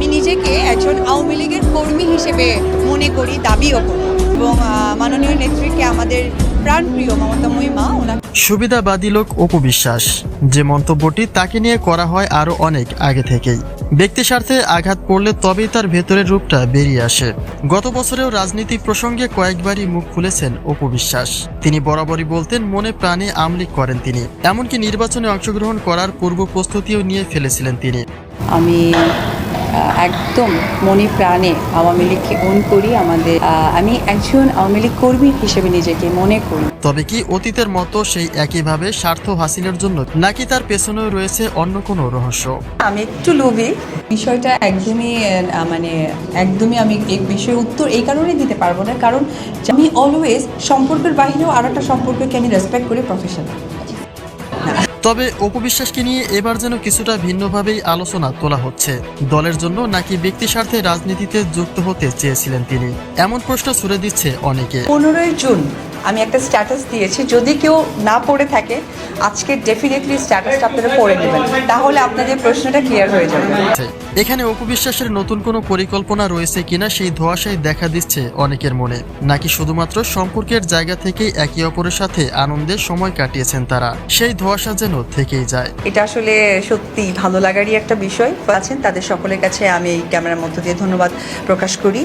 আমি নিজেকে একজন আওয়ামী লীগের কর্মী হিসেবে মনে করি, দাবিও করি এবং মাননীয় নেত্রীকে আমাদের প্রাণপ্রিয় মমতা মহিমা ওনাকে সুবিধাবাদী লোক অপু বিশ্বাস, যে মন্তব্যটি তাকে নিয়ে করা হয় আরও অনেক আগে থেকেই। ব্যক্তি স্বার্থে আঘাত পড়লে তবেই তার ভেতরের রূপটা বেরিয়ে আসে। গত বছরেও রাজনীতি প্রসঙ্গে কয়েকবারই মুখ খুলেছেন অপু বিশ্বাস। তিনি বরাবরই বলতেন মনে প্রাণে আমলিক করেন তিনি, এমনকি নির্বাচনে অংশগ্রহণ করার পূর্ব প্রস্তুতিও নিয়ে ফেলেছিলেন তিনি। আমি একদম মনে প্রাণে আওয়ামী লীগকে ওন করি। আমি একজন আওয়ামী লীগ কর্মী হিসেবে নিজেকে মনে করি। তবে কি অতীতের মতো সেই একইভাবে স্বার্থ হাসিলের জন্য, নাকি তার পেছনেও রয়েছে অন্য কোনো রহস্য? আমি একটু লোভী, বিষয়টা একদমই আমি এই বিষয়ে উত্তর এই কারণে দিতে পারবো না, কারণ আমি অলওয়েজ সম্পর্কের বাহিরেও আর একটা সম্পর্ককে আমি রেসপেক্ট করি, প্রফেশনাল। তবে অপু বিশ্বাসকে নিয়ে এবার যেন কিছুটা ভিন্নভাবেই আলোচনা তোলা হচ্ছে। দলের জন্য নাকি ব্যক্তি স্বার্থে রাজনীতিতে যুক্ত হতে চেয়েছিলেন তিনি, এমন প্রশ্ন ছুড়ে দিচ্ছে অনেকে। 15 জুন আমি একটা স্ট্যাটাস দিয়েছি, যদি কেউ না পড়ে থাকে আজকে ডেফিনেটলি স্ট্যাটাসটা আপনারা পড়ে নেবেন, তাহলে আপনাদের প্রশ্নটা ক্লিয়ার হয়ে যাবে। এখানে অপু বিশ্বাসের নতুন কোনো পরিকল্পনা রয়েছে কিনা সেই ধোঁয়াশাই দেখা দিচ্ছে অনেকের মনে, নাকি শুধুমাত্র সম্পর্কের জায়গা থেকেই একে অপরের সাথে আনন্দে সময় কাটিয়েছেন তারা, সেই ধোঁয়াশা যেন থেকেই যায়। এটা আসলে সত্যি ভালো লাগারই একটা বিষয় আছেন, তাদের সকলের কাছে আমি এই ক্যামেরার মধ্য দিয়ে ধন্যবাদ প্রকাশ করি।